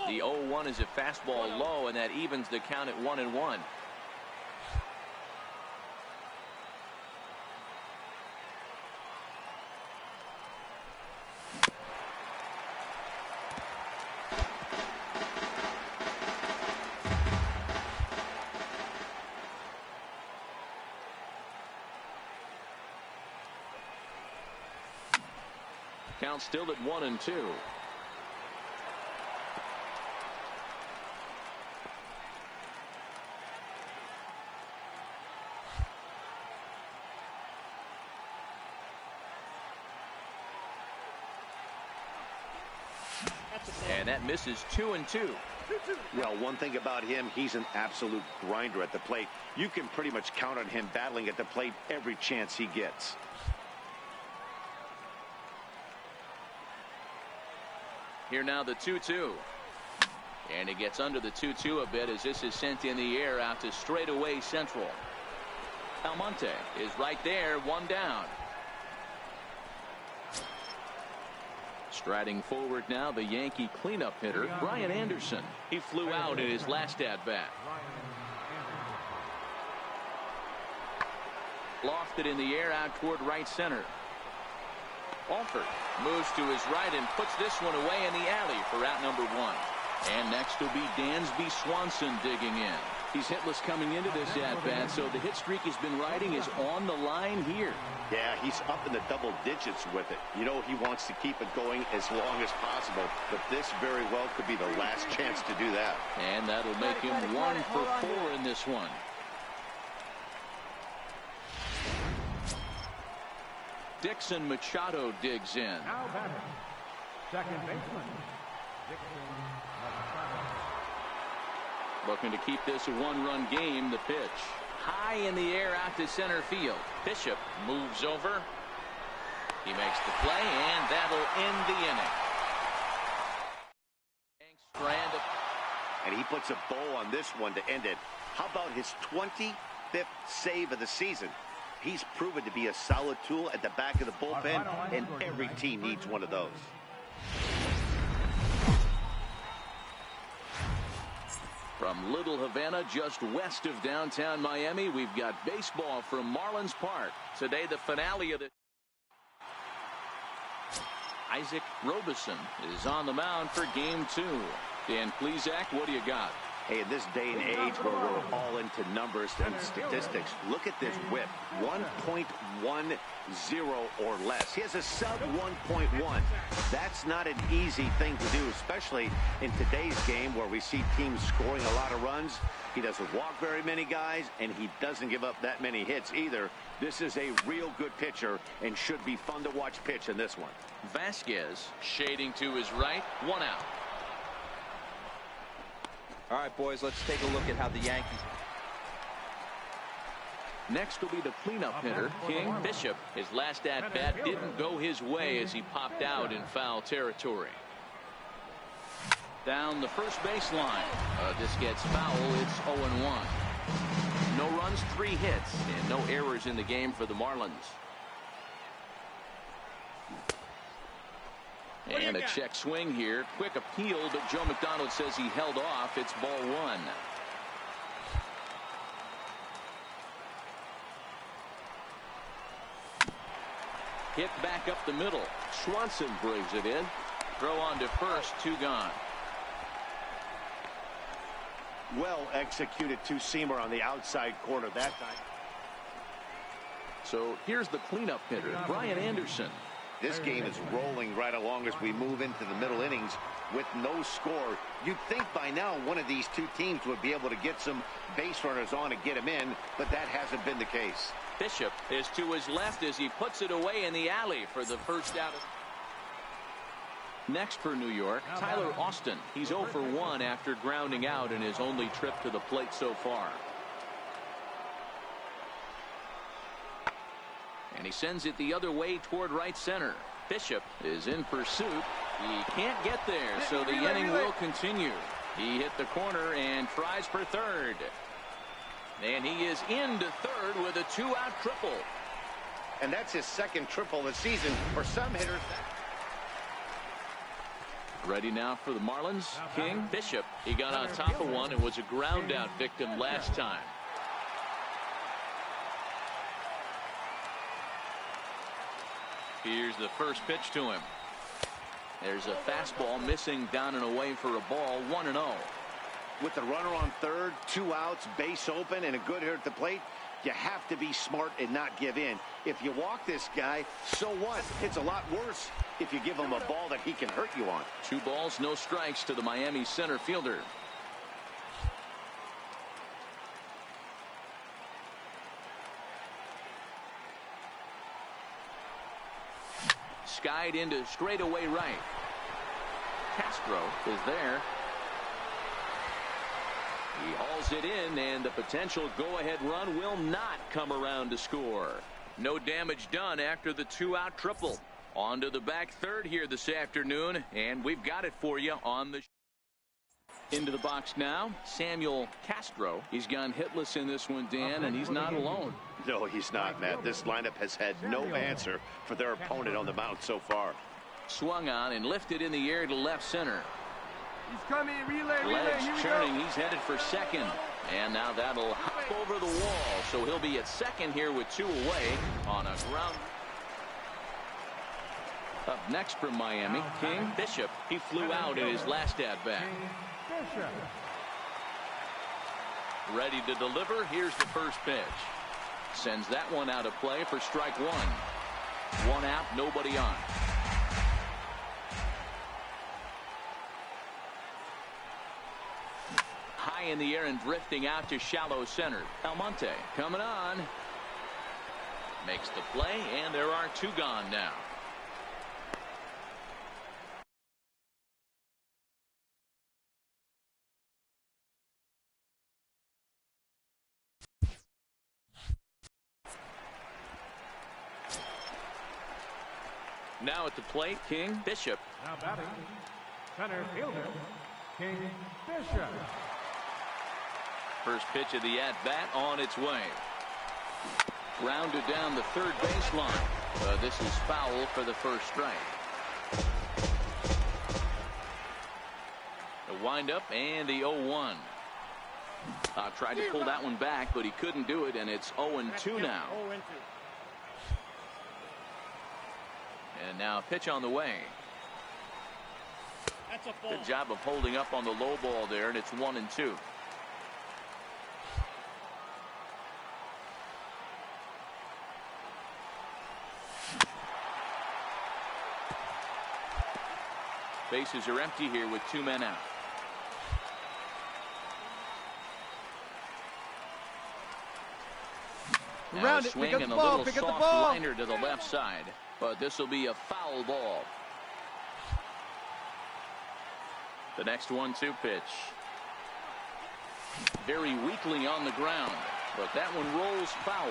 The 0-1 is a fastball low, and that evens the count at 1-1. Count still at 1-2. And that misses 2-2. Well, one thing about him, he's an absolute grinder at the plate. You can pretty much count on him battling at the plate every chance he gets. Here now the 2-2. And he gets under the 2-2 a bit as this is sent in the air out to straightaway central. Almonte is right there, 1 down. Striding forward now, the Yankee cleanup hitter, Brian Anderson. He flew out in his last at-bat. Lofted in the air out toward right center. Alford moves to his right and puts this one away in the alley for out number 1. And next will be Dansby Swanson digging in. He's hitless coming into this at-bat, so the hit streak he's been riding is on the line here. Yeah, he's up in the double digits with it. You know, he wants to keep it going as long as possible, but this very well could be the last chance to do that. And that'll make him 1 for 4 in this one. Dixon Machado digs in. Now batting, second baseman, Dixon Machado. Looking to keep this a 1-run game. The pitch high in the air out to center field. Bishop moves over. He makes the play, and that'll end the inning. And he puts a bow on this one to end it. How about his 25th save of the season? He's proven to be a solid tool at the back of the bullpen, and every team needs one of those. From Little Havana, just west of downtown Miami, we've got baseball from Marlins Park. Today, the finale of the... Isaac Robeson is on the mound for Game 2. Dan Plesac, what do you got? Hey, in this day and age where we're all into numbers and statistics, look at this whip, 1.10 or less. He has a sub 1.1. That's not an easy thing to do, especially in today's game where we see teams scoring a lot of runs. He doesn't walk very many guys, and he doesn't give up that many hits either. This is a real good pitcher and should be fun to watch pitch in this one. Vasquez shading to his right, 1 out. All right, boys, let's take a look at how the Yankees... Next will be the cleanup hitter, King. Bishop. His last at-bat didn't go his way as he popped out in foul territory. Down the first baseline. This gets foul. It's 0-1. No runs, 3 hits, and no errors in the game for the Marlins. And a check swing here. Quick appeal, but Joe McDonald says he held off. It's ball 1. Hit back up the middle. Swanson brings it in. Throw on to first, 2 gone. Well executed two-seamer on the outside corner that time. So here's the cleanup hitter, Brian Anderson. This game is rolling right along as we move into the middle innings with no score. You'd think by now one of these two teams would be able to get some base runners on and get them in, but that hasn't been the case. Bishop is to his left as he puts it away in the alley for the first out. Next for New York, Tyler Austin. He's 0 for 1 after grounding out in his only trip to the plate so far. And he sends it the other way toward right center. Bishop is in pursuit. He can't get there, so the inning will continue. He hit the corner and tries for third. And he is into third with a 2-out triple. And that's his second triple this season. For some hitters... Ready now for the Marlins. King. Bishop. He got on top of one and was a ground out victim last time. Here's the first pitch to him. There's a fastball missing down and away for a ball. 1-0. With the runner on third, 2 outs, base open, and a good hitter at the plate, you have to be smart and not give in. If you walk this guy, so what? It's a lot worse if you give him a ball that he can hurt you on. 2 balls, no strikes to the Miami center fielder. Skied into straightaway right. Castro is there. He hauls it in, and the potential go-ahead run will not come around to score. No damage done after the 2-out triple. On to the back third here this afternoon, and we've got it for you on the... Into the box now, Samuel Castro. He's gone hitless in this one, Dan, and he's not alone. No, he's not, Matt. This lineup has had no answer for their opponent on the mound so far. Swung on and lifted in the air to left center. He's coming. Relay. Legs Here we churning. go. He's headed for second. And now that'll hop over the wall. So he'll be at second here with 2 away on a ground. Up next from Miami, King Bishop. He flew out in his last at-bat. Bishop. Ready to deliver. Here's the first pitch. Sends that one out of play for strike 1. 1 out, nobody on. High in the air and drifting out to shallow center. Almonte coming on. Makes the play, and there are 2 gone now. Now at the plate, King Bishop. Now batting, center fielder, King Bishop. First pitch of the at-bat on its way. Grounded down the third baseline. This is foul for the first strike. The windup and the 0-1. Tried to pull that one back, but he couldn't do it, and it's 0-2 now. And now a pitch on the way. Good job of holding up on the low ball there, and it's 1-2. Bases are empty here with 2 men out. Now a swing and a little soft liner to the left side. But this will be a foul ball. The next 1-2 pitch. Very weakly on the ground, but that one rolls foul.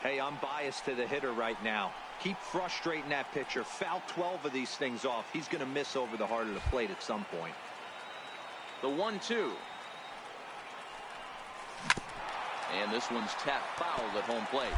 Hey, I'm biased to the hitter right now. Keep frustrating that pitcher. Foul 12 of these things off. He's going to miss over the heart of the plate at some point. The 1-2. And this one's tapped foul at home plate.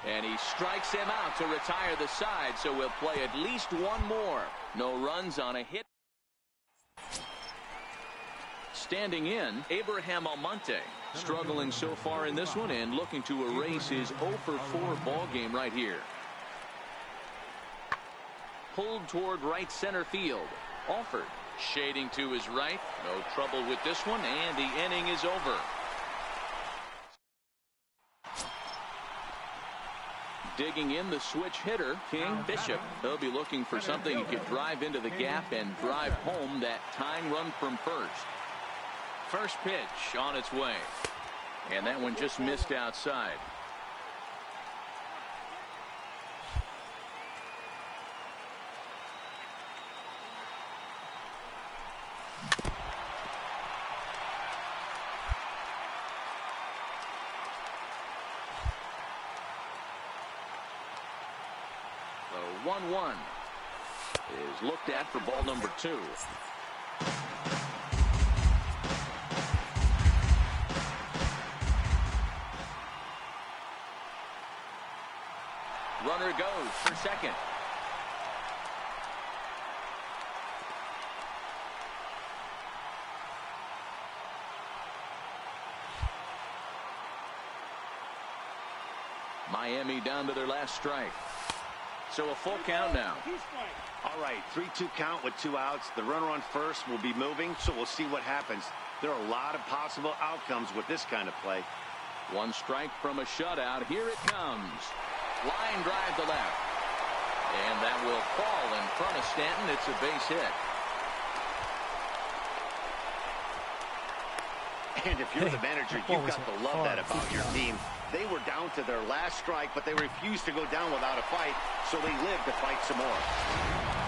And he strikes him out to retire the side, so we'll play at least 1 more. No runs on a hit. Standing in, Abraham Almonte. Struggling so far in this one and looking to erase his 0-for-4 ball game right here. Pulled toward right center field. Alford shading to his right. No trouble with this one, and the inning is over. Digging in the switch hitter, King Bishop. He'll be looking for something he could drive into the gap and drive home that tying run from first. First pitch on its way. And that one just missed outside. The 1-1 is looked at for ball number 2. Runner goes for second. Miami down to their last strike. So a full count now. All right, 3-2 count with 2 outs. The runner on first will be moving, so we'll see what happens. There are a lot of possible outcomes with this kind of play. 1 strike from a shutout. Here it comes. Line drive to left. And that will fall in front of Stanton. It's a base hit. And if you're the manager, you've got to love that about your team. They were down to their last strike, but they refused to go down without a fight, so they lived to fight some more.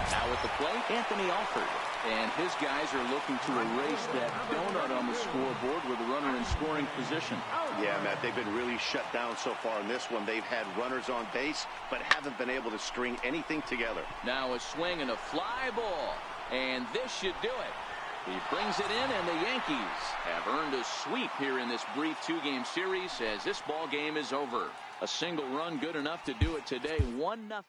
Now at the plate, Anthony Alford. And his guys are looking to erase that donut on the scoreboard with a runner in scoring position. Yeah, Matt, they've been really shut down so far in this one. They've had runners on base, but haven't been able to string anything together. Now a swing and a fly ball. And this should do it. He brings it in, and the Yankees have earned a sweep here in this brief two-game series as this ball game is over. A single run good enough to do it today. 1-0.